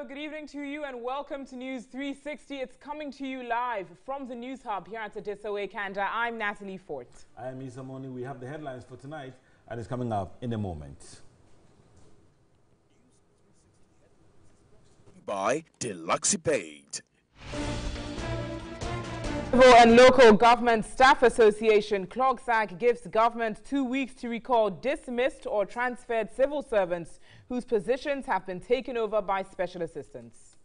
good evening to you and welcome to News 360. It's coming to you live from the News Hub here at Adisowe, Kanda. I'm Natalie Fort. I'm Isa Moni. We have the headlines for tonight and it's coming up in a moment. By Deluxipate. Civil and Local Government Staff Association, CLOGSAG, gives government 2 weeks to recall dismissed or transferred civil servants whose positions have been taken over by special assistants.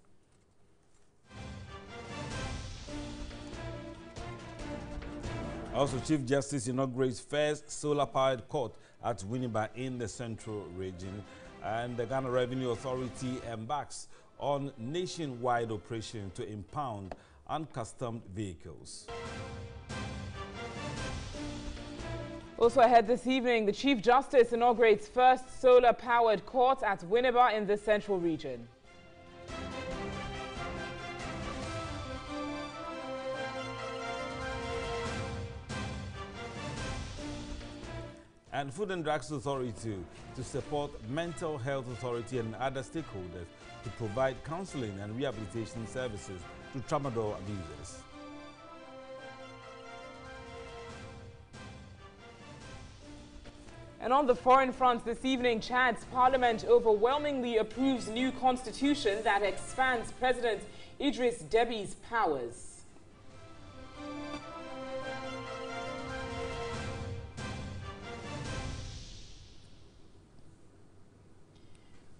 Also, Chief Justice inaugurates first solar-powered court at Winneba in the Central Region, and the Ghana Revenue Authority embarks on nationwide operation to impound uncustomed vehicles. Also ahead this evening, the Chief Justice inaugurates first solar-powered court at Winneba in the Central Region. And Food and Drugs Authority to support Mental Health Authority and other stakeholders to provide counseling and rehabilitation services to Tramadol abusers. And on the foreign front this evening, Chad's parliament overwhelmingly approves new constitution that expands President Idris Déby's powers.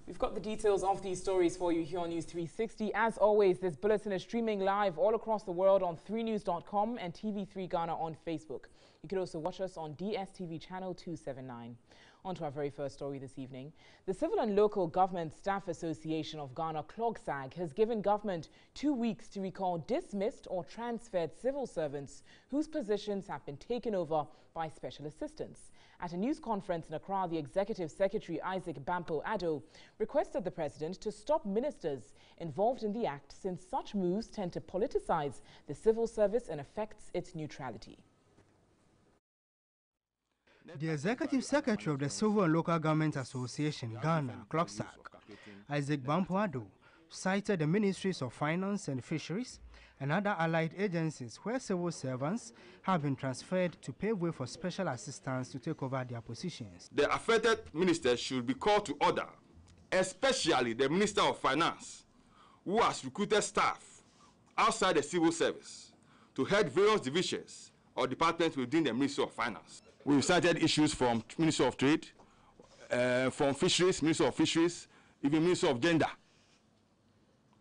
We've got the details of these stories for you here on News 360. As always, this bulletin is streaming live all across the world on 3news.com and TV3 Ghana on Facebook. You can also watch us on DSTV channel 279. On to our very first story this evening. The Civil and Local Government Staff Association of Ghana, CLOGSAG, has given government 2 weeks to recall dismissed or transferred civil servants whose positions have been taken over by special assistants. At a news conference in Accra, the Executive Secretary Isaac Bampo Addo requested the President to stop ministers involved in the act, since such moves tend to politicize the civil service and affects its neutrality. The Executive Secretary of the Civil and Local Government Association, Ghana, CLOGSAG, Isaac Bampo Addo, cited the Ministries of Finance and Fisheries and other allied agencies where civil servants have been transferred to pave way for special assistants to take over their positions. The affected ministers should be called to order, especially the Minister of Finance, who has recruited staff outside the civil service to head various divisions or departments within the Ministry of Finance. We've cited issues from Ministry of Trade, from Fisheries, Ministry of Fisheries, even Ministry of Gender.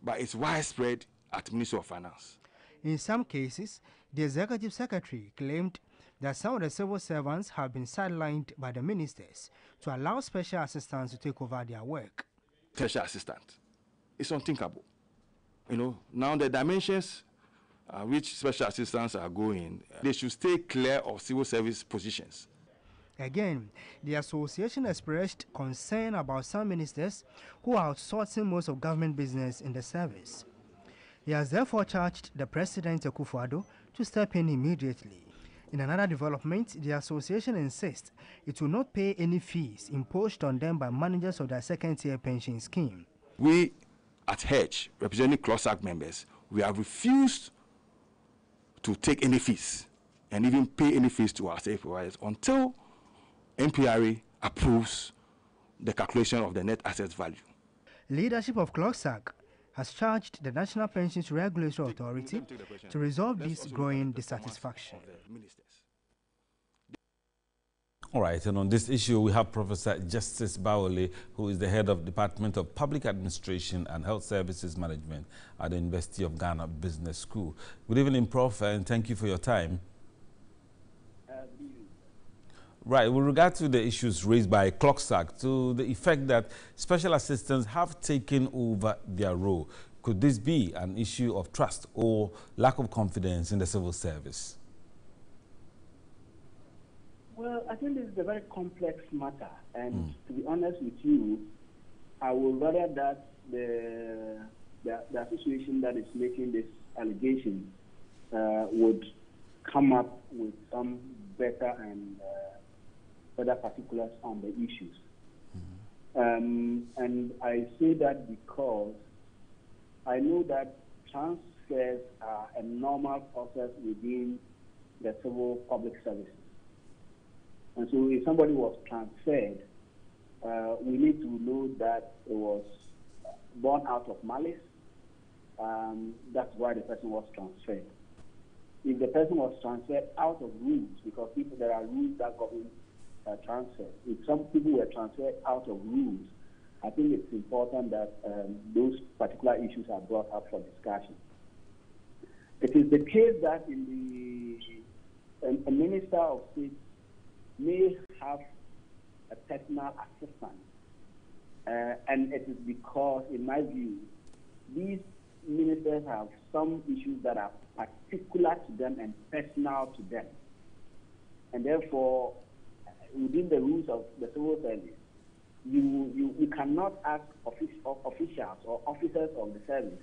But it's widespread at Ministry of Finance. In some cases, the Executive Secretary claimed that some of the civil servants have been sidelined by the ministers to allow special assistants to take over their work. Special assistant. It's unthinkable. You know, now the dimensions which special assistants are going, they should stay clear of civil service positions. Again, the association expressed concern about some ministers who are outsourcing most of government business in the service. He has therefore charged the President Akufo-Addo to step in immediately. In another development, the association insists it will not pay any fees imposed on them by managers of their second-tier pension scheme. We at HEDGE, representing CLOGSAG members, we have refused to take any fees and even pay any fees to our service providers until MPRA approves the calculation of the net assets value. Leadership of CLOGSAG has charged the National Pensions Regulatory Authority to resolve this growing dissatisfaction. All right, and on this issue, we have Professor Justice Bawole, who is the head of Department of Public Administration and Health Services Management at the University of Ghana Business School. Good evening, Prof, and thank you for your time. Right, with regard to the issues raised by CLOGSAG, to the effect that special assistants have taken over their role, could this be an issue of trust or lack of confidence in the civil service? Well, I think this is a very complex matter, and to be honest with you, I would rather that the association that is making this allegation would come up with some better and further particulars on the issues. And I say that because I know that transfers are a normal process within the civil public services. And so if somebody was transferred, we need to know that it was born out of malice. That's why the person was transferred. If the person was transferred out of rules, because there are rules that govern transfer. If some people were transferred out of rules, I think it's important that those particular issues are brought up for discussion. It is the case that a minister of state may have a personal assistant, and it is because, in my view, these ministers have some issues that are particular to them and personal to them. And therefore, within the rules of the civil service, you cannot ask officials or officers of the service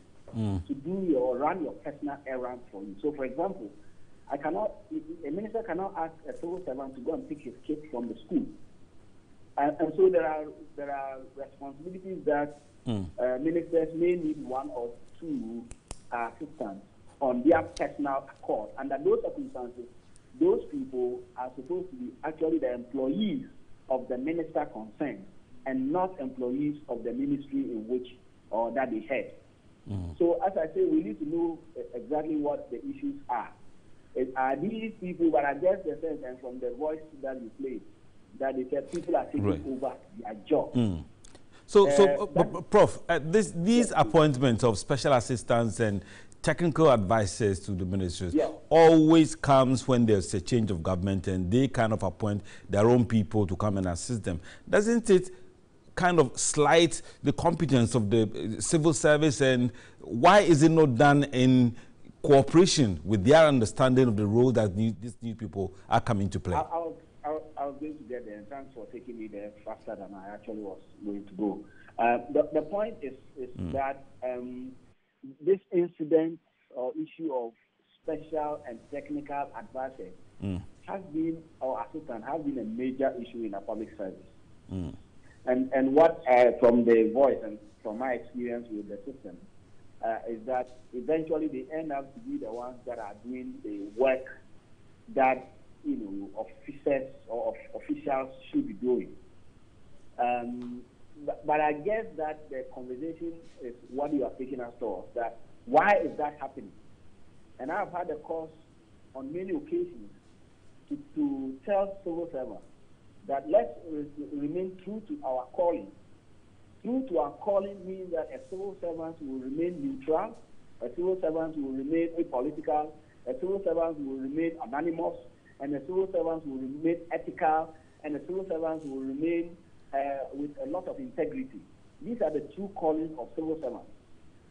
to do or run your personal errands for you. So, for example, a minister cannot ask a civil servant to go and pick his kids from the school. And so there are responsibilities that ministers may need one or two assistants on their personal accord. Under those circumstances, those people are supposed to be actually the employees of the minister concerned and not employees of the ministry in which or that they head. So as I say, we need to know exactly what the issues are. Are these people, but I guess the sense, and from the voice that you played, that they said people are taking over their job. Prof, these appointments of special assistants and technical advisors to the ministries always comes when there's a change of government and they kind of appoint their own people to come and assist them. Doesn't it kind of slight the competence of the civil service, and why is it not done in cooperation with their understanding of the role that these new people are coming to play? I was going to get there, and thanks for taking me there faster than I actually was going to go. The point is that this incident or issue of special and technical advisors has been, or assistant, has been a major issue in our public service. And what, from the voice and from my experience with the system, is that eventually they end up to be the ones that are doing the work that officers or officials should be doing. But I guess that the conversation is what you are taking us towards, that why is that happening? And I've had a course on many occasions to tell civil servants that let's remain true to our calling. True to our calling means that a civil servant will remain neutral, a civil servant will remain apolitical, a civil servant will remain anonymous, and a civil servant will remain ethical, and a civil servant will remain with a lot of integrity. These are the true callings of civil servants.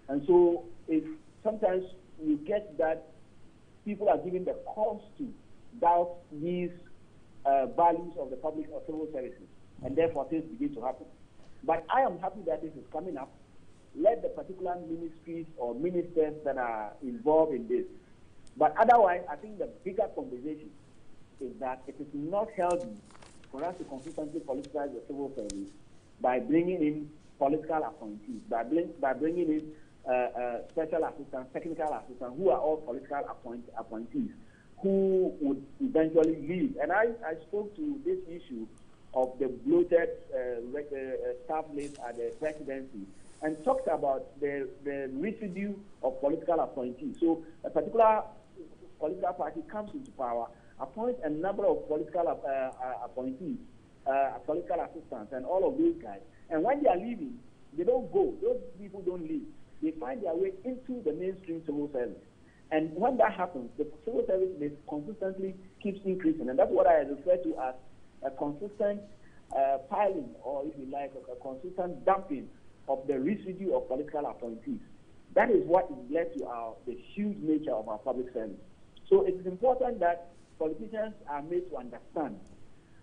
And so if sometimes you get that people are given the cause to doubt these values of the public or civil services, and therefore things begin to happen. But I am happy that this is coming up. Let the particular ministries or ministers that are involved in this. But otherwise, I think the bigger conversation is that it is not healthy for us to consistently politicize the civil service by bringing in political appointees, by bringing in special assistants, technical assistants, who are all political appointees, who would eventually leave. And I spoke to this issue of the bloated staff list at the presidency and talked about the residue of political appointees. So a particular political party comes into power, appoints a number of political appointees, political assistants, and all of those guys. And when they are leaving, they don't go. Those people don't leave. They find their way into the mainstream civil service. And when that happens, the civil service consistently keeps increasing. And that's what I refer to as a consistent piling, or if you like, a consistent dumping of the residue of political appointees. That is what has led to the huge nature of our public service. So it is important that politicians are made to understand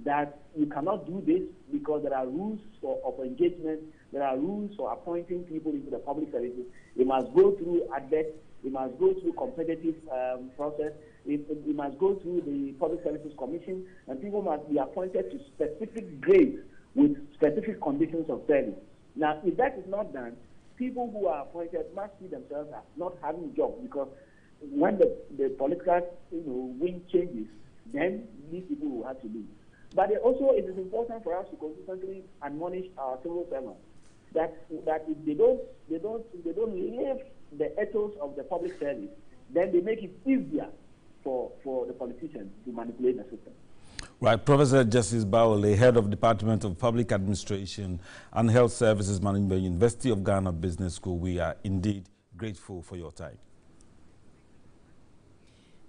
that you cannot do this because there are rules of engagement, there are rules for appointing people into the public services. They must go through ADVET, they must go through competitive process, we must go through the Public Services Commission, and people must be appointed to specific grades with specific conditions of service. Now, if that is not done, people who are appointed must see themselves as not having jobs, because when the political wind changes, then these people will have to leave. But also, it is important for us to consistently admonish our civil servants that if they don't live the ethos of the public service, then they make it easier for the politicians to manipulate the system. Right, Professor Justice Bawole, Head of Department of Public Administration and Health Services Management, University of Ghana Business School, we are indeed grateful for your time.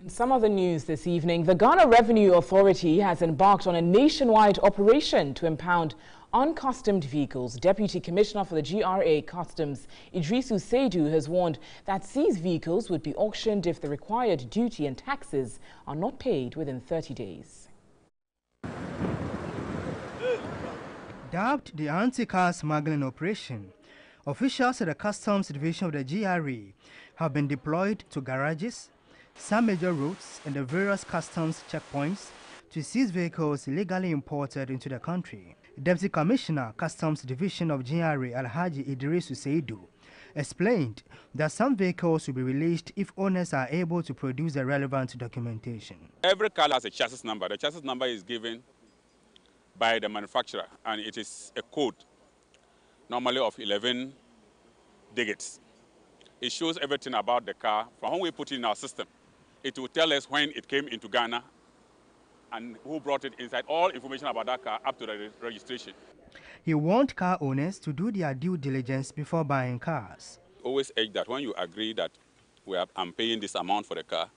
In some other news this evening, the Ghana Revenue Authority has embarked on a nationwide operation to impound uncustomed vehicles. Deputy Commissioner for the GRA Customs, Idrisu Seidu, has warned that seized vehicles would be auctioned if the required duty and taxes are not paid within 30 days. Dubbed the anti-car smuggling operation, officials at the Customs Division of the GRA have been deployed to garages, some major routes, and the various customs checkpoints to seize vehicles illegally imported into the country. Deputy Commissioner, Customs Division of GRA, Alhaji Idrisu Seidu, explained that some vehicles will be released if owners are able to produce the relevant documentation. Every car has a chassis number. The chassis number is given by the manufacturer, and it is a code, normally of 11 digits. It shows everything about the car. From when we put it in our system, it will tell us when it came into Ghana and who brought it inside, all information about that car up to the registration. He warned car owners to do their due diligence before buying cars. Always urge that when you agree that I'm paying this amount for the car,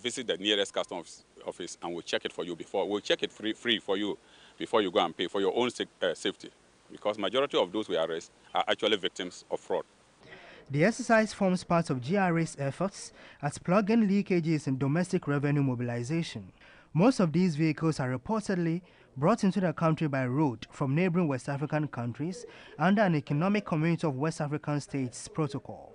visit the nearest customs office and we'll check it for you we'll check it free for you before you go and pay for your own safety. Because majority of those we arrest are actually victims of fraud. The exercise forms part of GRA's efforts at plugging leakages in domestic revenue mobilization. Most of these vehicles are reportedly brought into the country by road from neighboring West African countries under an Economic Community of West African States protocol.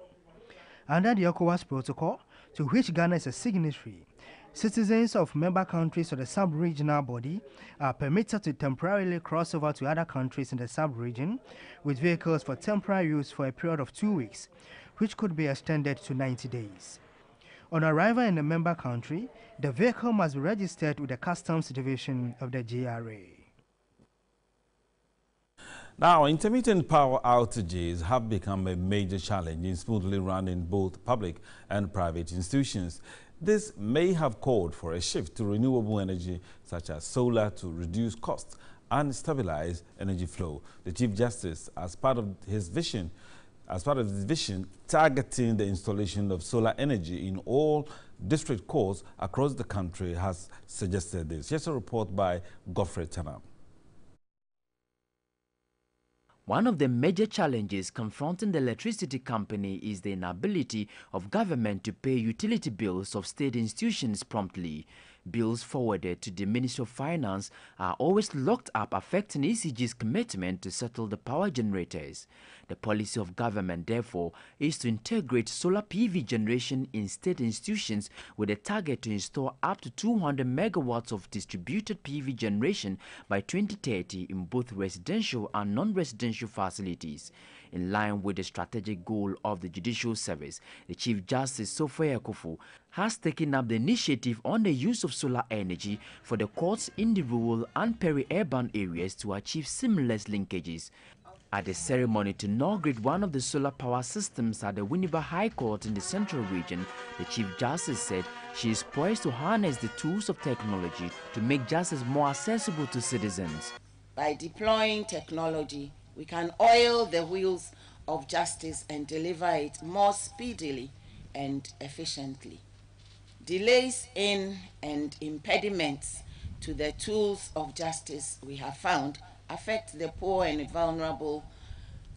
Under the ECOWAS protocol, to which Ghana is a signatory, citizens of member countries of the sub-regional body are permitted to temporarily cross over to other countries in the sub-region with vehicles for temporary use for a period of 2 weeks, which could be extended to 90 days. On arrival in the member country, the vehicle must be registered with the Customs Division of the GRA. Now, intermittent power outages have become a major challenge in smoothly running both public and private institutions. This may have called for a shift to renewable energy such as solar to reduce costs and stabilize energy flow. The Chief Justice, as part of his vision, targeting the installation of solar energy in all district courts across the country, has suggested this. Here's a report by Godfrey Tanam. One of the major challenges confronting the electricity company is the inability of government to pay utility bills of state institutions promptly. Bills forwarded to the Ministry of Finance are always locked up, affecting ECG's commitment to settle the power generators. The policy of government, therefore, is to integrate solar PV generation in state institutions with a target to install up to 200 megawatts of distributed PV generation by 2030 in both residential and non-residential facilities. In line with the strategic goal of the Judicial Service, the Chief Justice Sophia Akufu has taken up the initiative on the use of solar energy for the courts in the rural and peri-urban areas to achieve seamless linkages. At the ceremony to inaugurate one of the solar power systems at the Winneba High Court in the Central Region, the Chief Justice said she is poised to harness the tools of technology to make justice more accessible to citizens. By deploying technology, we can oil the wheels of justice and deliver it more speedily and efficiently. Delays in and impediments to the tools of justice we have found affect the poor and vulnerable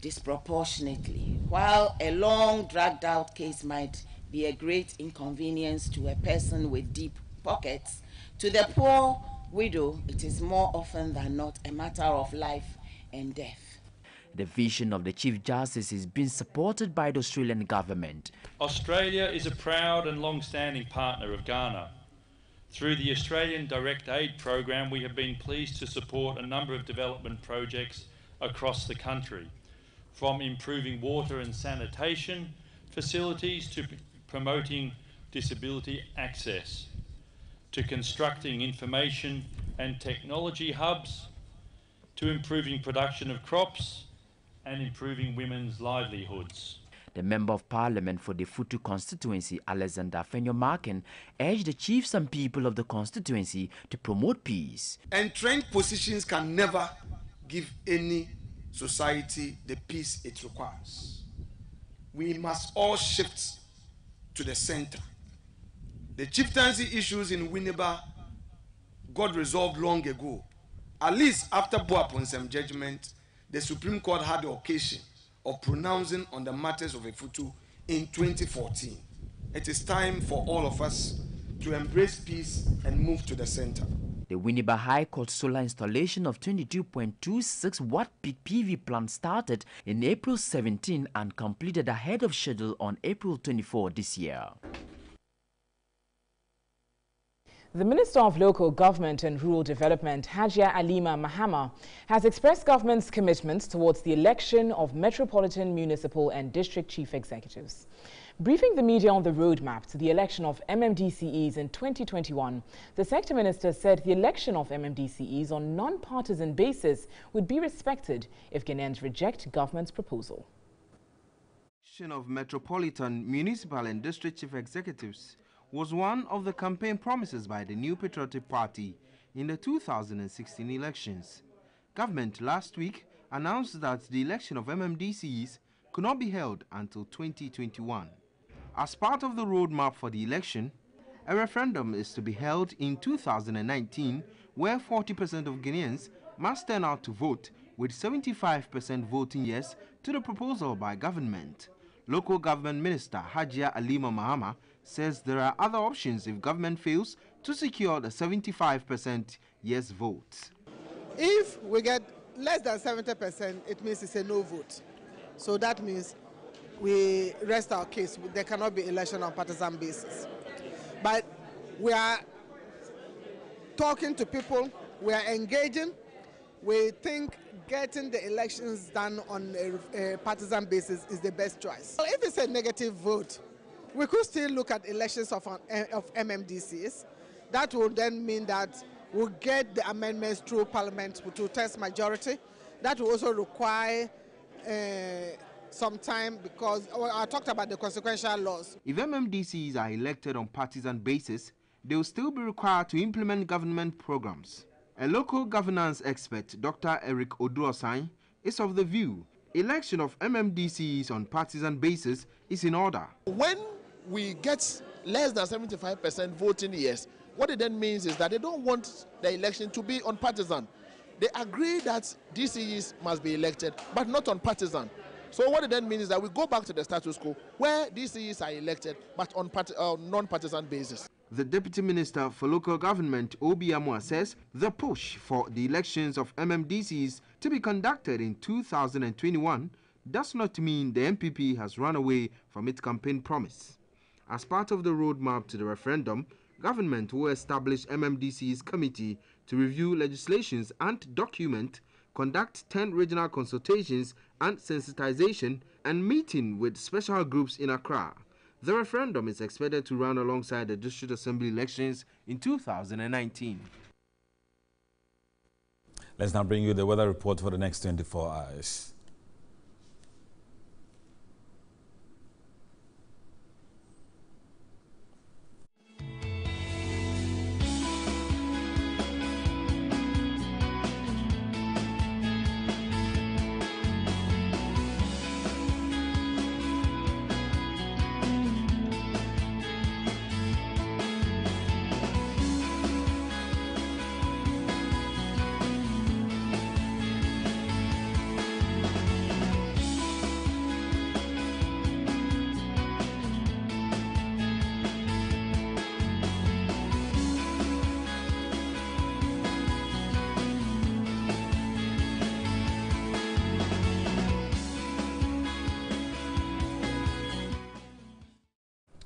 disproportionately. While a long dragged-out case might be a great inconvenience to a person with deep pockets, to the poor widow, it is more often than not a matter of life and death. The vision of the Chief Justice is being supported by the Australian government. Australia is a proud and long-standing partner of Ghana. Through the Australian Direct Aid Program, we have been pleased to support a number of development projects across the country. from improving water and sanitation facilities to promoting disability access, to constructing information and technology hubs, to improving production of crops and improving women's livelihoods. The Member of Parliament for the Futu constituency, Alexander Fenyo-Marken, urged the chiefs and people of the constituency to promote peace. Entrenched positions can never give any society the peace it requires. We must all shift to the center. The chieftaincy issues in Winneba got resolved long ago. At least after Boaponsem judgment, the Supreme Court had the occasion of pronouncing on the matters of Efutu in 2014. It is time for all of us to embrace peace and move to the center. The Winneba High Court solar installation of 22.26 watt peak PV plant started in April 17 and completed ahead of schedule on April 24 this year. The Minister of Local Government and Rural Development, Hajia Alima Mahama, has expressed government's commitment towards the election of Metropolitan, Municipal and District Chief Executives. Briefing the media on the roadmap to the election of MMDCEs in 2021, the sector minister said the election of MMDCEs on non-partisan basis would be respected if Ghanaians reject government's proposal. The election of Metropolitan, Municipal and District Chief Executives was one of the campaign promises by the New Patriotic Party in the 2016 elections. Government last week announced that the election of MMDCs could not be held until 2021. As part of the roadmap for the election, a referendum is to be held in 2019 where 40% of Ghanaians must turn out to vote, with 75% voting yes to the proposal by government. Local Government Minister Hajia Alima Mahama says there are other options if government fails to secure the 75% yes vote. If we get less than 70%, it means it's a no vote. So that means we rest our case. There cannot be election on partisan basis. But we are talking to people, we are engaging. We think getting the elections done on a partisan basis is the best choice. Well, if it's a negative vote, we could still look at elections of MMDCs. That would then mean that we'll get the amendments through Parliament to test majority. That will also require some time because I talked about the consequential laws. If MMDCs are elected on partisan basis, they will still be required to implement government programs. A local governance expert, Dr. Eric Oduosai, is of the view election of MMDCs on partisan basis is in order. When we get less than 75% voting yes, what it then means is that they don't want the election to be on partisan. They agree that DCEs must be elected, but not on partisan. So what it then means is that we go back to the status quo where DCEs are elected, but on non-partisan basis. The Deputy Minister for Local Government, Obi Amwa, says the push for the elections of MMDCs to be conducted in 2021 does not mean the MPP has run away from its campaign promise. As part of the roadmap to the referendum, government will establish MMDC's committee to review legislations and document, conduct 10 regional consultations and sensitization, and meeting with special groups in Accra. The referendum is expected to run alongside the District Assembly elections in 2019. Let's now bring you the weather report for the next 24 hours.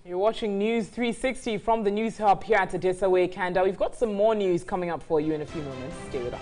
You're watching News 360 from the News Hub here at Adesawe, Kanda. We've got some more news coming up for you in a few moments. Stay with us.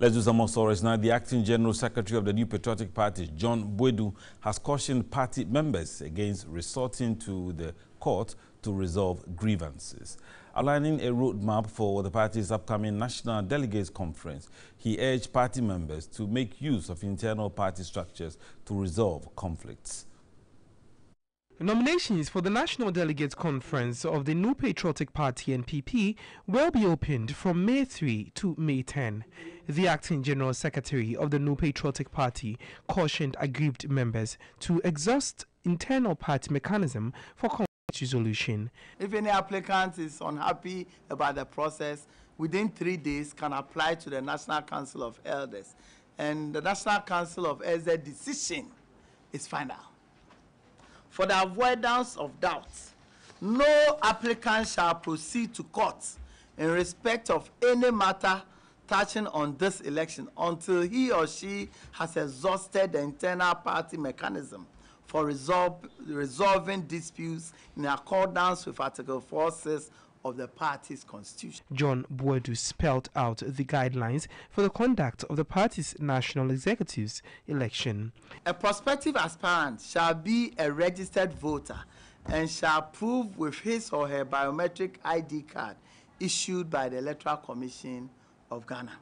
Let's do some more stories now. The acting general secretary of the New Patriotic Party, John Boadu, has cautioned party members against resorting to the court to resolve grievances. Outlining a roadmap for the party's upcoming National Delegates Conference, he urged party members to make use of internal party structures to resolve conflicts. Nominations for the National Delegates Conference of the New Patriotic Party NPP will be opened from May 3 to May 10. The acting general secretary of the New Patriotic Party cautioned aggrieved members to exhaust internal party mechanism for conflict resolution. If any applicant is unhappy about the process, within 3 days can apply to the National Council of Elders, and the National Council of Elders' decision is final. For the avoidance of doubts, no applicant shall proceed to court in respect of any matter touching on this election until he or she has exhausted the internal party mechanism for resolving disputes in accordance with Article 46 of the party's constitution. John Boadu spelled out the guidelines for the conduct of the party's national executives election. A prospective aspirant shall be a registered voter and shall prove with his or her biometric ID card issued by the Electoral Commission of Ghana.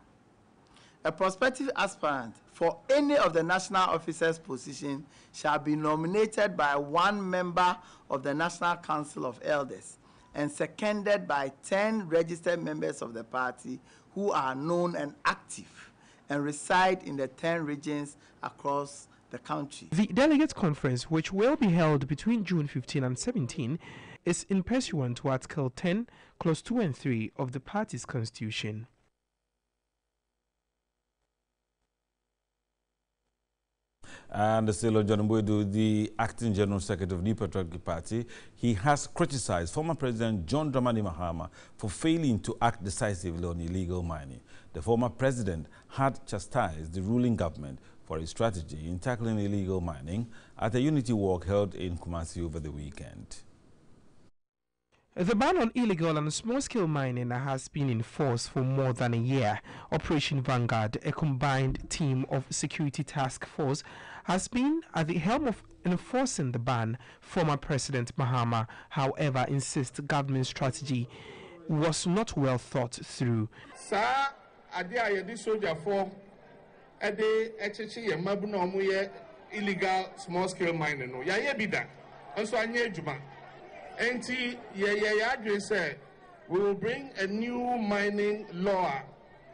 A prospective aspirant for any of the national officers' position shall be nominated by one member of the National Council of Elders and seconded by 10 registered members of the party who are known and active and reside in the 10 regions across the country. The Delegates Conference, which will be held between June 15 and 17, is in pursuant to Article 10, Clause 2 and 3 of the party's constitution. And still on John Boadu, the acting general secretary of the New Patriotic Party, he has criticized former President John Dramani Mahama for failing to act decisively on illegal mining. The former president had chastised the ruling government for its strategy in tackling illegal mining at a unity walk held in Kumasi over the weekend. The ban on illegal and small-scale mining has been in force for more than a year. Operation Vanguard, a combined team of security task force, has been at the helm of enforcing the ban. Former President Mahama, however, insists government strategy was not well thought through. Sir, soldier form illegal small-scale mining. No, bida. Also, we will bring a new mining law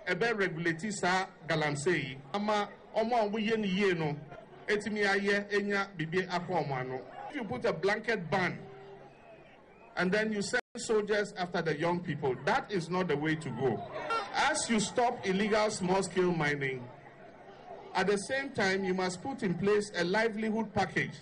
about regulating sa galamsey. Ama omo we ye no. Etimi aye enya bibi akwamano. If you put a blanket ban and then you send soldiers after the young people, that is not the way to go. As you stop illegal small-scale mining, at the same time you must put in place a livelihood package,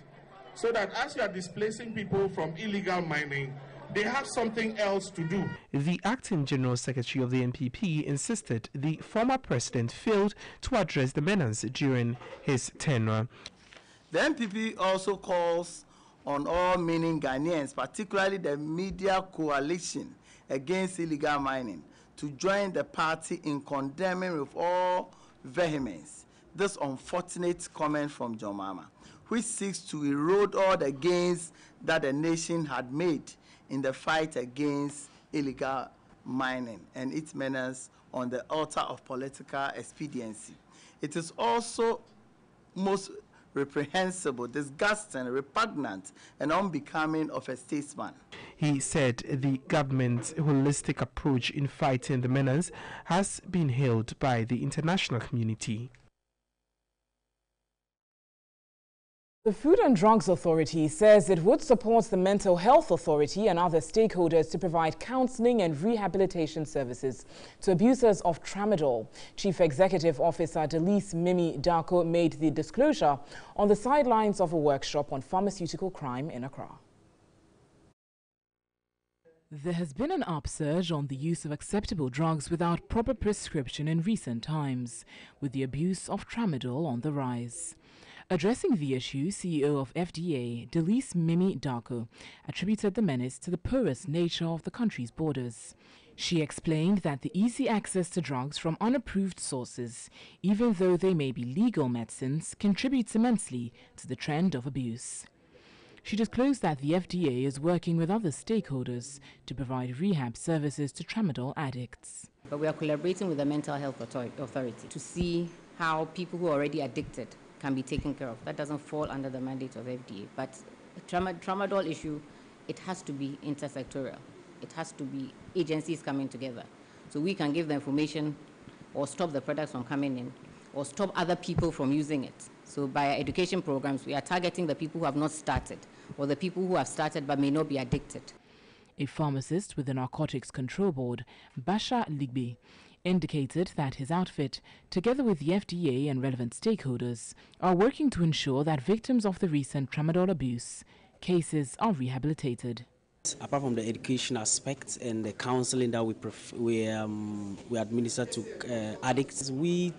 so that as you are displacing people from illegal mining, they have something else to do. The acting general secretary of the NPP insisted the former president failed to address the menace during his tenure. The NPP also calls on all mining Ghanaians, particularly the media coalition against illegal mining, to join the party in condemning with all vehemence this unfortunate comment from John Mahama, which seeks to erode all the gains that the nation had made in the fight against illegal mining and its menace on the altar of political expediency. It is also most reprehensible, disgusting, repugnant, and unbecoming of a statesman. He said the government's holistic approach in fighting the menace has been hailed by the international community. The Food and Drugs Authority says it would support the Mental Health Authority and other stakeholders to provide counseling and rehabilitation services to abusers of Tramadol. Chief Executive Officer Delise Mimi Darko made the disclosure on the sidelines of a workshop on pharmaceutical crime in Accra. There has been an upsurge on the use of acceptable drugs without proper prescription in recent times, with the abuse of Tramadol on the rise. Addressing the issue, CEO of FDA, Delise Mimi Darko, attributed the menace to the porous nature of the country's borders. She explained that the easy access to drugs from unapproved sources, even though they may be legal medicines, contributes immensely to the trend of abuse. She disclosed that the FDA is working with other stakeholders to provide rehab services to Tramadol addicts. But we are collaborating with the Mental Health Authority to see how people who are already addicted can be taken care of. That doesn't fall under the mandate of FDA. But the Tramadol issue, it has to be intersectoral. It has to be agencies coming together. So we can give the information or stop the products from coming in or stop other people from using it. So by our education programs, we are targeting the people who have not started or the people who have started but may not be addicted. A pharmacist with the Narcotics Control Board, Basha Ligbe, indicated that his outfit, together with the FDA and relevant stakeholders, are working to ensure that victims of the recent Tramadol abuse cases are rehabilitated. Apart from the education aspects and the counseling that we administer to addicts, we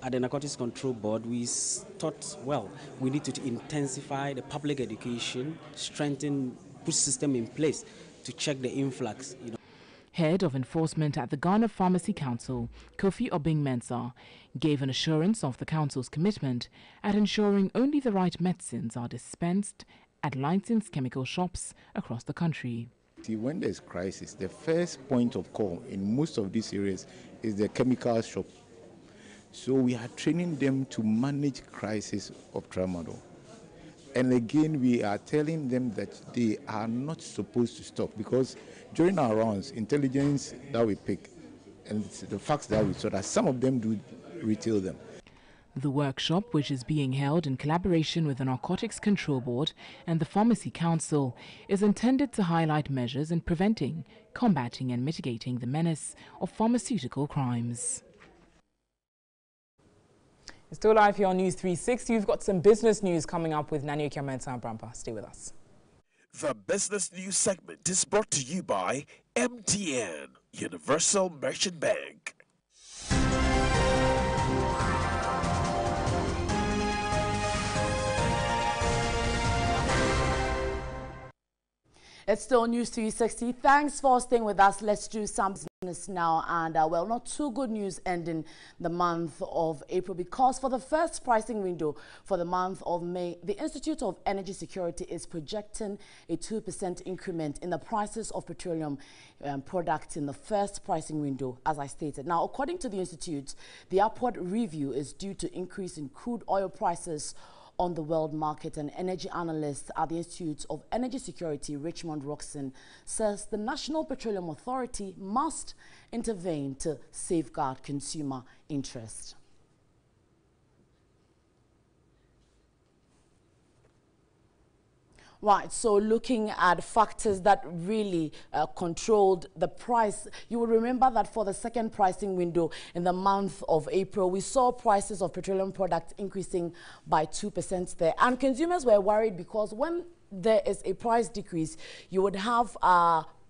at the Narcotics Control Board, we thought, well, we need to intensify the public education, strengthen, put system in place to check the influx. Head of Enforcement at the Ghana Pharmacy Council, Kofi Obing-Mensah, gave an assurance of the Council's commitment at ensuring only the right medicines are dispensed at licensed chemical shops across the country. See, when there's crisis, the first point of call in most of these areas is the chemical shop. So we are training them to manage crisis of Tramadol. And again, we are telling them that they are not supposed to stop, because during our rounds, intelligence that we pick and the facts that we saw, that some of them do retail them. The workshop, which is being held in collaboration with the Narcotics Control Board and the Pharmacy Council, is intended to highlight measures in preventing, combating and mitigating the menace of pharmaceutical crimes. It's still live here on News 360. We've got some business news coming up with Nanyo Kiamenta and Brampa. Stay with us. The business news segment is brought to you by MTN, Universal Merchant Bank. It's still News 360. Thanks for staying with us. Let's do some business now. And, well, not too good news ending the month of April, because for the first pricing window for the month of May, the Institute of Energy Security is projecting a 2% increment in the prices of petroleum products in the first pricing window, as I stated. Now, according to the Institute, the upward review is due to increase in crude oil prices on the world market. And energy analyst at the Institute of Energy Security, Richmond Roxon, says the National Petroleum Authority must intervene to safeguard consumer interest. Right, so looking at factors that really controlled the price, you will remember that for the second pricing window in the month of April, we saw prices of petroleum products increasing by 2% there. And consumers were worried because when there is a price decrease, you would have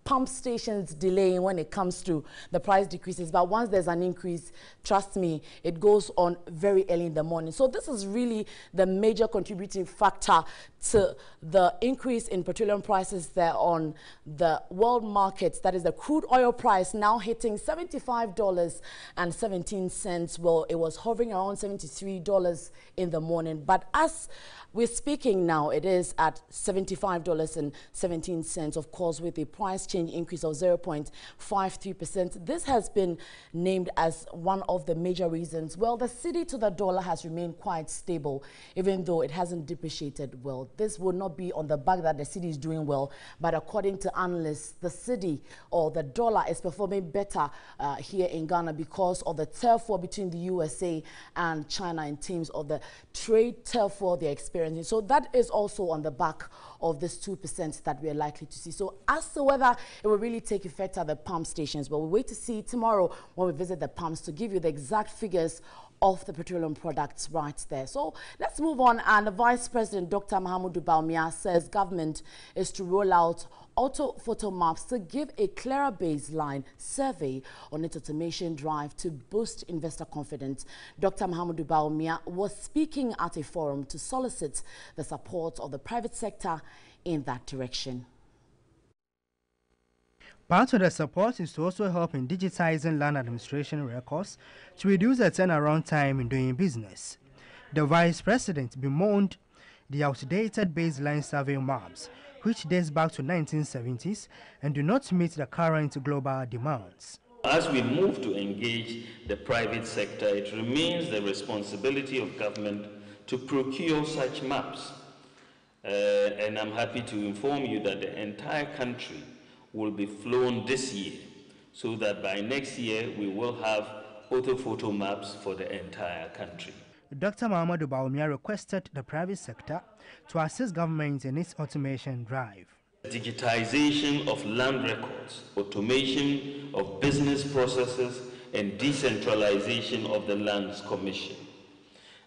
pump stations delaying when it comes to the price decreases. But once there's an increase, trust me, it goes on very early in the morning. So this is really the major contributing factor to the increase in petroleum prices there on the world markets. That is the crude oil price now hitting $75.17. Well, it was hovering around $73 in the morning. But as we're speaking now, it is $75.17, of course, with a price change increase of 0.53%. This has been named as one of the major reasons. Well, the cedi to the dollar has remained quite stable, even though it hasn't depreciated well. This would not be on the back that the cedi is doing well, but according to analysts, the cedi or the dollar is performing better here in Ghana because of the turf war between the USA and China in terms of the trade turf war they're experiencing. So that is also on the back of this 2% that we are likely to see. So as to whether it will really take effect at the pump stations. But we'll wait to see tomorrow when we visit the pumps to give you the exact figures of the petroleum products right there. So let's move on. And the Vice President, Dr. Mahamudu Bawumia, says government is to roll out auto-photo maps to give a clearer baseline survey on its automation drive to boost investor confidence. Dr. Mahamudu Bawumia was speaking at a forum to solicit the support of the private sector in that direction. Part of the support is to also help in digitizing land administration records to reduce the turnaround time in doing business. The Vice President bemoaned the outdated baseline survey maps, which dates back to 1970s and do not meet the current global demands. As we move to engage the private sector, it remains the responsibility of government to procure such maps. And I'm happy to inform you that the entire country will be flown this year, so that by next year we will have auto-photo maps for the entire country. Dr. Mahamudu Bawumia requested the private sector to assist government in its automation drive. Digitization of land records, automation of business processes, and decentralization of the Lands Commission.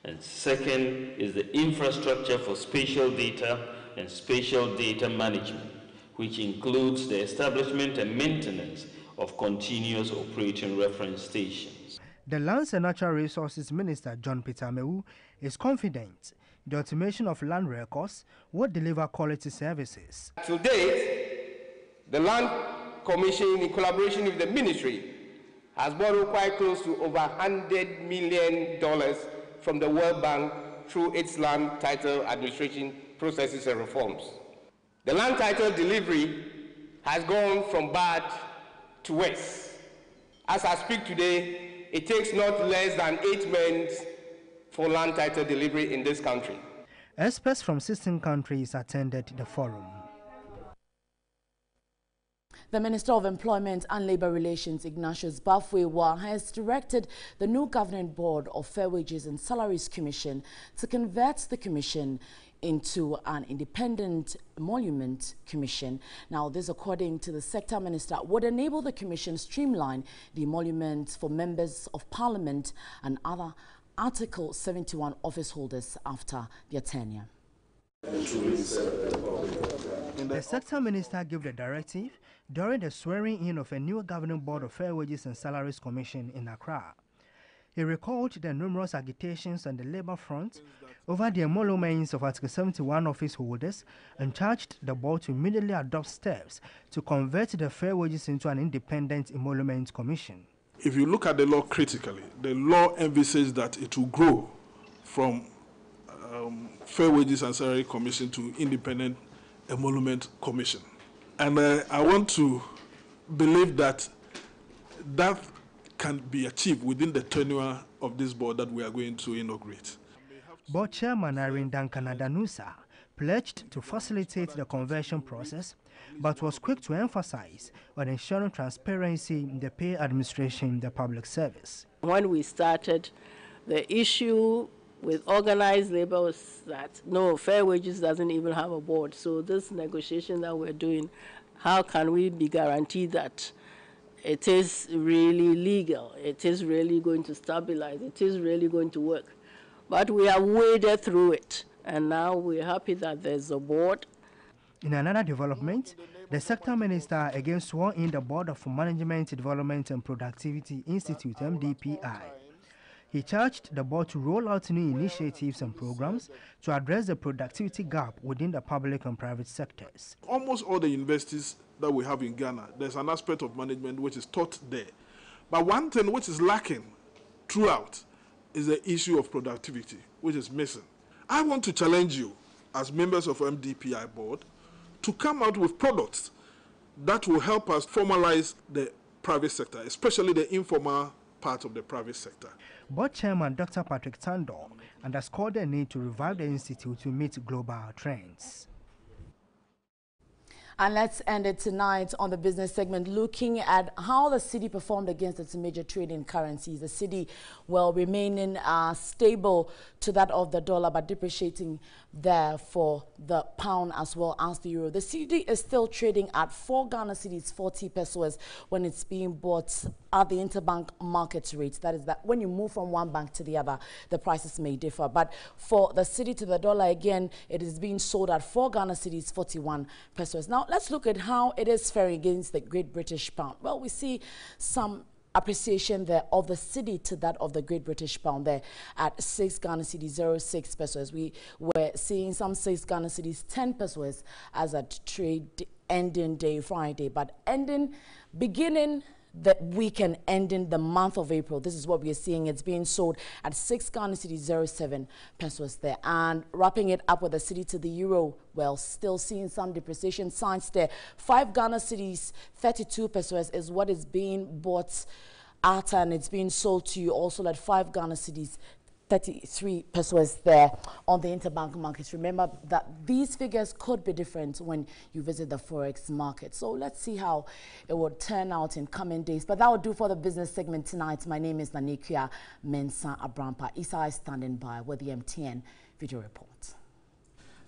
And second is the infrastructure for spatial data and spatial data management, which includes the establishment and maintenance of continuous operating reference stations. The Lands and Natural Resources Minister, John Peter Mewu, is confident the automation of land records will deliver quality services. To date, the Land Commission, in collaboration with the ministry, has borrowed quite close to over $100 million from the World Bank through its land title administration processes and reforms. The land title delivery has gone from bad to worse. As I speak today, it takes not less than 8 months for land title delivery in this country. Experts from 16 countries attended the forum. The Minister of Employment and Labour Relations, Ignatius Bafwewa, has directed the new governing board of Fair Wages and Salaries Commission to convert the commission into an independent emolument commission. Now, this, according to the sector minister, would enable the commission streamline the emoluments for members of parliament and other Article 71 office holders after their tenure. The sector minister gave the directive during the swearing-in of a new governing board of Fair Wages and Salaries Commission in Accra. He recalled the numerous agitations on the labour front over the emoluments of Article 71 office holders and charged the board to immediately adopt steps to convert the Fair Wages into an independent emolument commission. If you look at the law critically, the law envisages that it will grow from Fair Wages and Salary Commission to Independent Emolument Commission. And I want to believe that that can be achieved within the tenure of this board that we are going to inaugurate. Board Chairman Irene Duncan Adanusa pledged to facilitate the conversion process, but was quick to emphasize on ensuring transparency in the pay administration in the public service. When we started, the issue with organized labor was that no, Fair Wages doesn't even have a board. So this negotiation that we're doing, how can we be guaranteed that it is really legal, it is really going to stabilize, it is really going to work? But we have waded through it, and now we're happy that there's a board. In another development, the sector minister again swore in the Board of Management Development and Productivity Institute, MDPI. He charged the board to roll out new initiatives and programs to address the productivity gap within the public and private sectors. Almost all the universities that we have in Ghana, there's an aspect of management which is taught there. But one thing which is lacking throughout is the issue of productivity, which is missing. I want to challenge you as members of MDPI board to come out with products that will help us formalize the private sector, especially the informal part of the private sector. Board Chairman Dr. Patrick Tandor underscored the need to revive the institute to meet global trends. And let's end it tonight on the business segment, looking at how the city performed against its major trading currencies. The city, well, remaining stable to that of the dollar, but depreciating there for the pound as well as the euro. The city is still trading at 4 Ghana cedis 40 pesos when it's being bought at the interbank market rate. That is that when you move from one bank to the other, the prices may differ. But for the city to the dollar, again, it is being sold at 4 Ghana cedis 41 pesos. Now, let's look at how it is faring against the Great British Pound. Well, we see some appreciation there of the city to that of the Great British Pound there at 6 Ghana cedis 06 pesos. We were seeing some 6 Ghana cedis 10 pesos as a trade ending day Friday, but beginning the weekend ending the month of April. This is what we are seeing. It's being sold at 6 Ghana cedis 07 pesos there. And wrapping it up with the city to the euro, well, still seeing some depreciation signs there. 5 Ghana cedis 32 pesos is what is being bought at, and it's being sold to you also at 5 Ghana cedis 33 pesos there on the interbank markets. Remember that these figures could be different when you visit the forex market. So let's see how it will turn out in coming days. But that will do for the business segment tonight. My name is Nanekia Mensah Abrampa. Isa is standing by with the MTN video report.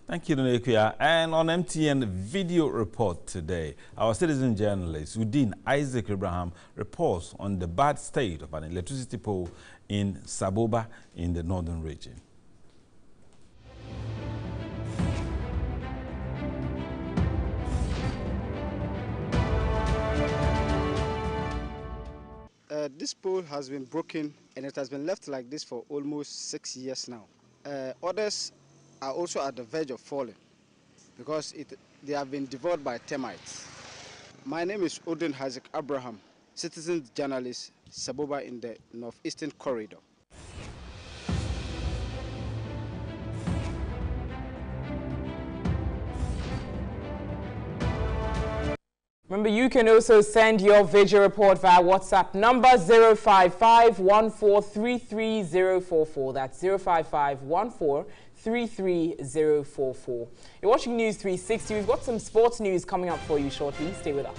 Thank you, Nanekia. And on MTN video report today, our citizen journalist Udin Isaac Abraham reports on the bad state of an electricity pole in Saboba in the northern region. This pole has been broken and it has been left like this for almost 6 years now. Others are also at the verge of falling because they have been devoured by termites. My name is Udin Isaac Abraham, citizen journalist, Saboba in the northeastern corridor. Remember, you can also send your video report via WhatsApp number 055-1433-044. That's 055-1433-044. You're watching News 360. We've got some sports news coming up for you shortly. Stay with us.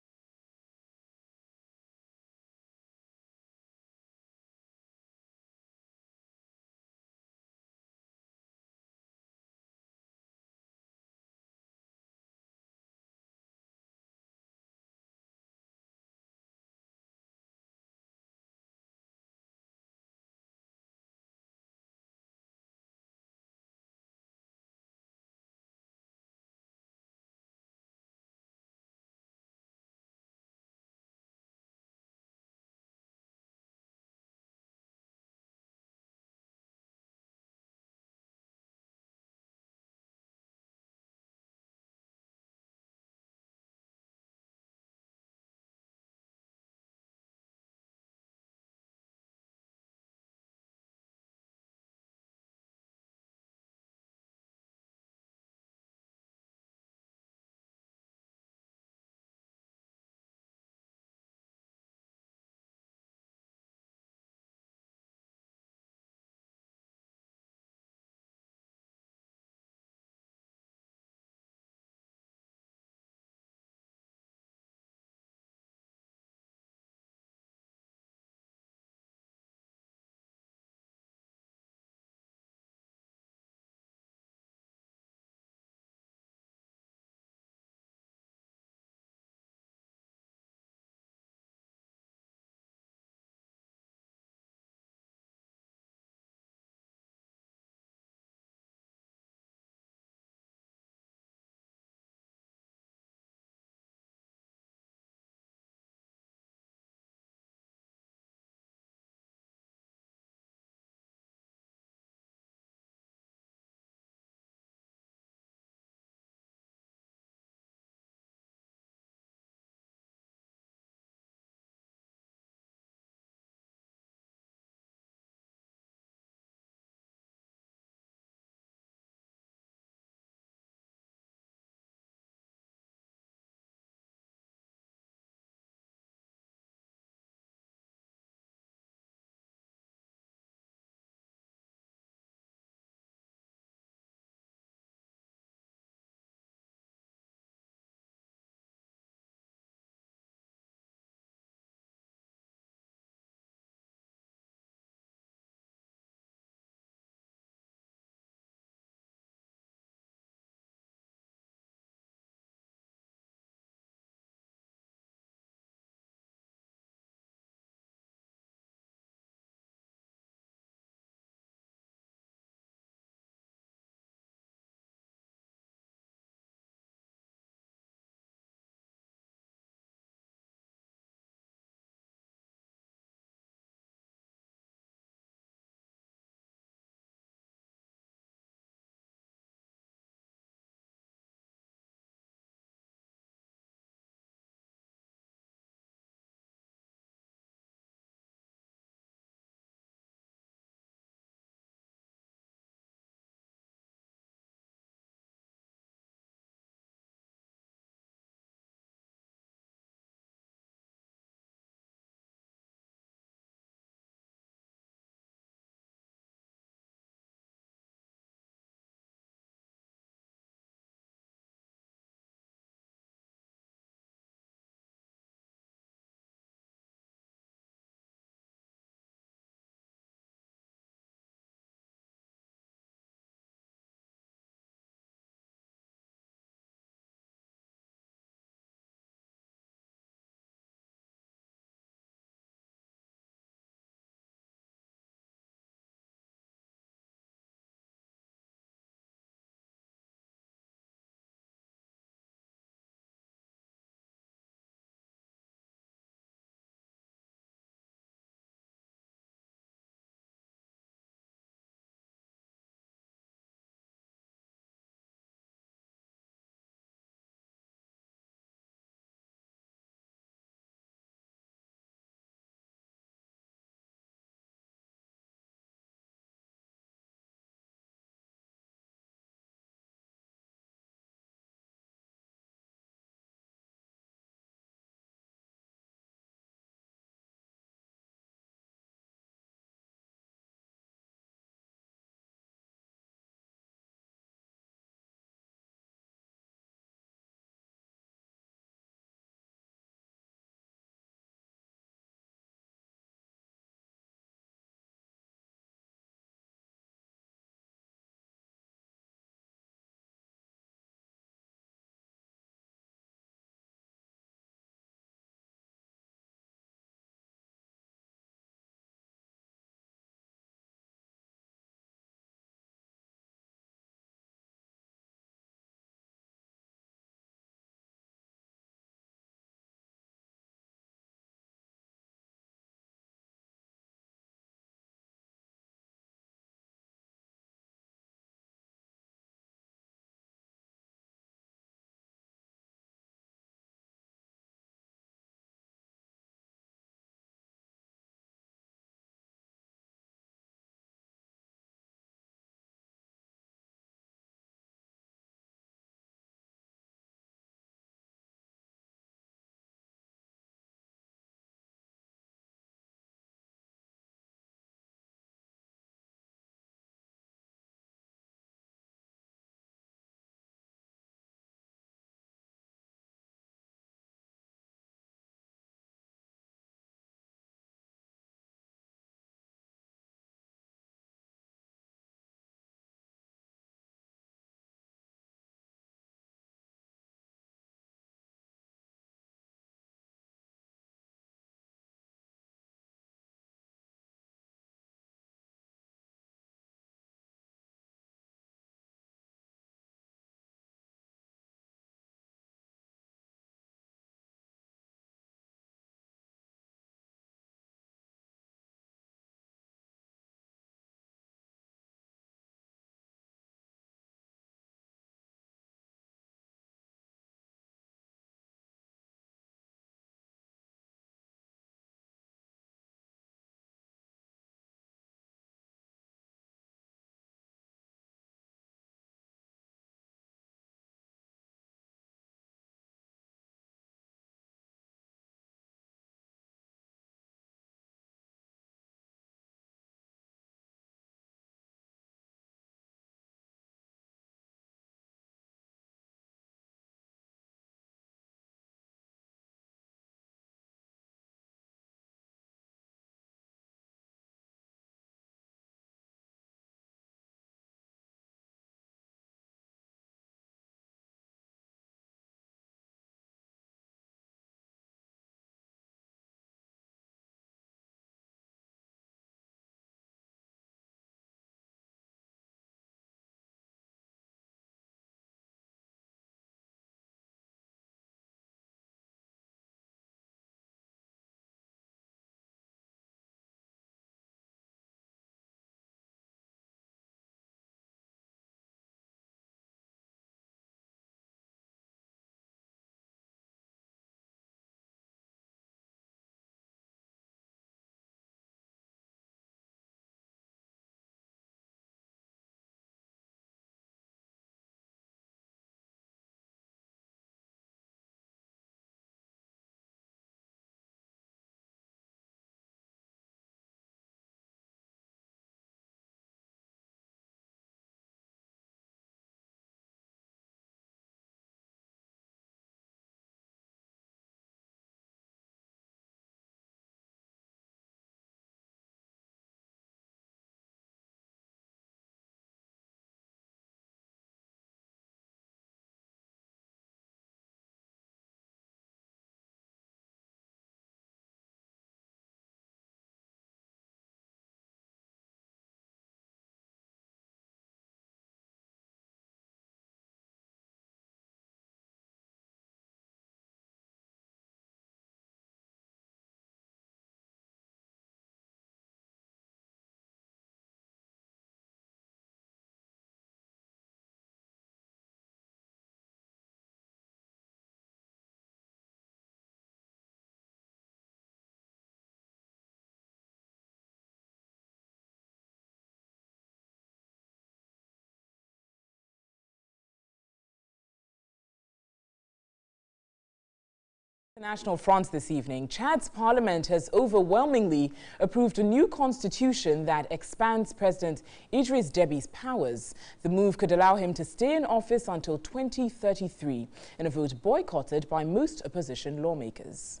National front this evening, Chad's parliament has overwhelmingly approved a new constitution that expands President Idriss Déby's powers. The move could allow him to stay in office until 2033, in a vote boycotted by most opposition lawmakers.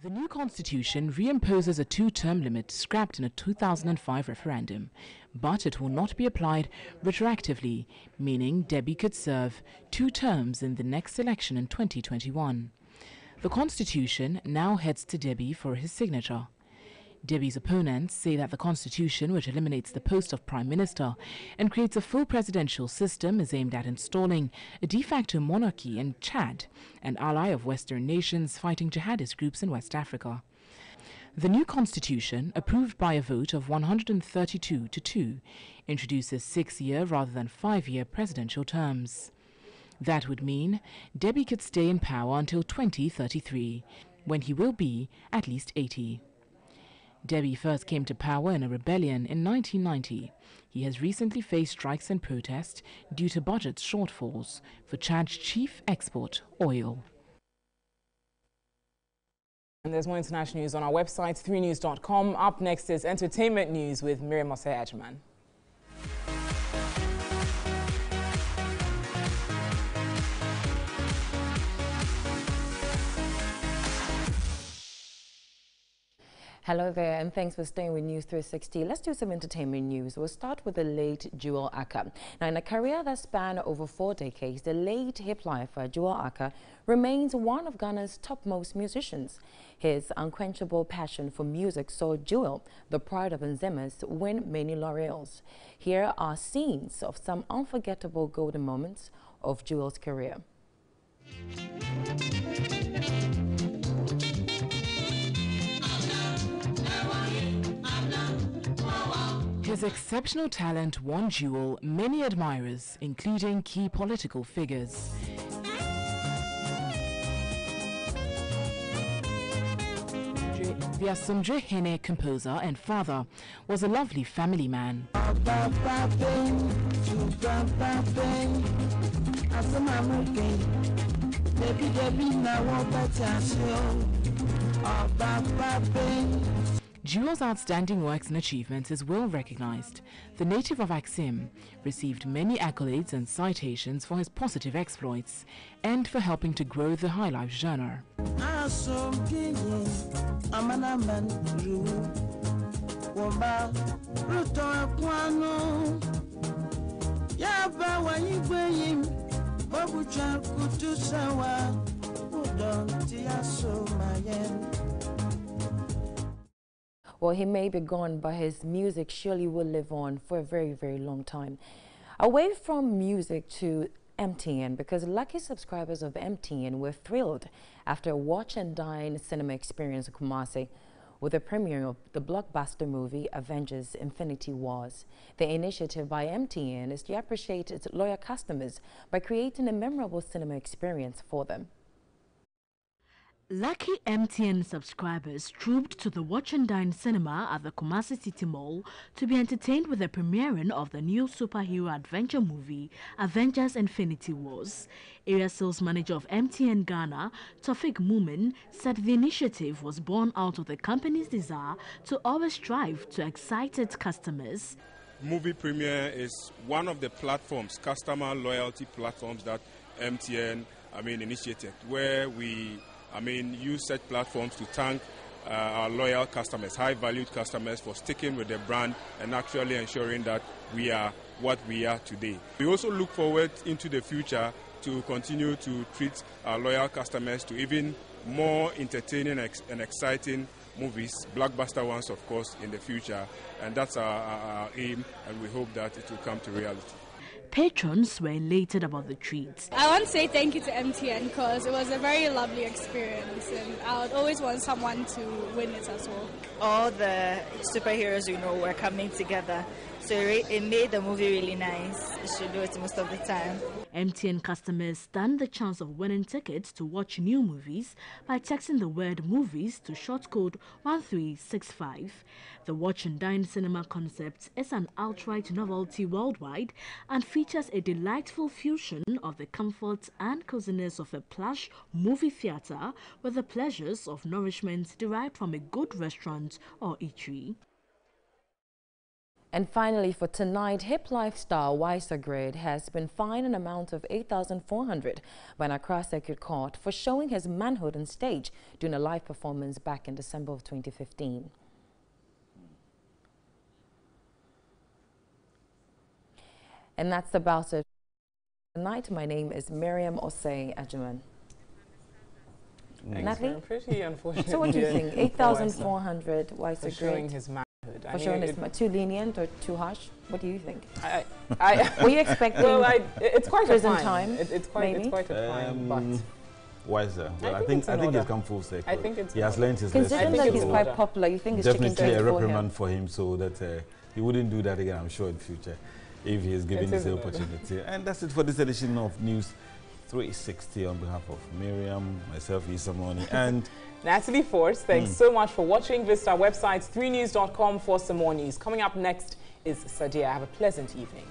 The new constitution reimposes a two-term limit scrapped in a 2005 referendum, but it will not be applied retroactively, meaning Déby could serve 2 terms in the next election in 2021. The constitution now heads to Déby for his signature. Déby's opponents say that the constitution, which eliminates the post of prime minister and creates a full presidential system, is aimed at installing a de facto monarchy in Chad, an ally of Western nations fighting jihadist groups in West Africa. The new constitution, approved by a vote of 132 to 2, introduces 6-year rather than 5-year presidential terms. That would mean Déby could stay in power until 2033, when he will be at least 80. Déby first came to power in a rebellion in 1990. He has recently faced strikes and protests due to budget shortfalls for Chad's chief export, oil. And there's more international news on our website, 3news.com. Up next is entertainment news with Miriam Osei-Ajman. Hello there, and thanks for staying with News 360. Let's do some entertainment news. We'll start with the late Jewel Aka. Now, in a career that spanned over 4 decades, the late hip lifer Jewel Aka remains one of Ghana's topmost musicians. His unquenchable passion for music saw Jewel, the pride of Nzemas, win many laurels. Here are scenes of some unforgettable golden moments of Jewel's career. His exceptional talent won Jewel many admirers, including key political figures. The Asumdre Hene composer and father was a lovely family man. Jewel's outstanding works and achievements is well recognized. The native of Axim received many accolades and citations for his positive exploits and for helping to grow the high life genre. Well, he may be gone, but his music surely will live on for a very, very long time. Away from music to MTN, because lucky subscribers of MTN were thrilled after a watch and dine cinema experience in Kumasi with the premiere of the blockbuster movie Avengers Infinity Wars. The initiative by MTN is to appreciate its loyal customers by creating a memorable cinema experience for them. Lucky MTN subscribers trooped to the Watch and Dine cinema at the Kumasi City Mall to be entertained with the premiering of the new superhero adventure movie, Avengers Infinity Wars. Area sales manager of MTN Ghana, Tofik Mumin, said the initiative was born out of the company's desire to always strive to excite its customers. Movie premiere is one of the platforms, customer loyalty platforms that MTN initiated, where we use such platforms to thank our loyal customers, high-valued customers, for sticking with the brand and actually ensuring that we are what we are today. We also look forward into the future to continue to treat our loyal customers to even more entertaining and exciting movies, blockbuster ones, of course, in the future. And that's our aim, and we hope that it will come to reality. Patrons were elated about the treat. I want to say thank you to MTN because it was a very lovely experience, and I would always want someone to win it as well. All the superheroes were coming together, so it made the movie really nice. You should do it most of the time. MTN customers stand the chance of winning tickets to watch new movies by texting the word movies to short code 1365. The Watch and Dine cinema concept is an outright novelty worldwide and features a delightful fusion of the comforts and coziness of a plush movie theater with the pleasures of nourishment derived from a good restaurant or eatery. And finally, for tonight, hip lifestyle Wiser Grade has been fined an amount of $8,400 by an Accra Circuit Court for showing his manhood on stage during a live performance back in December of 2015. And that's about it tonight. My name is Miriam Osei Ajuman. Natalie? Pretty unfortunate. So what do you think? 8,400 Wiser for showing Grade? his manhood. For showing his too lenient or too harsh? What do you think? Were you expecting it's quite prison a fine. time? It's quite a fine, but Wiser. Well, I think he's come full circle. I think it's he has learned his lesson. Considering that he's quite popular, you think it's definitely a reprimand for him, so that he wouldn't do that again, I'm sure, in the future, if he is given this opportunity. And that's it for this edition of News 360. On behalf of Miriam, myself, Isamoni, and Natalie Force, thanks so much for watching. Visit our website 3news.com for some more news. Coming up next is Sadia. Have a pleasant evening.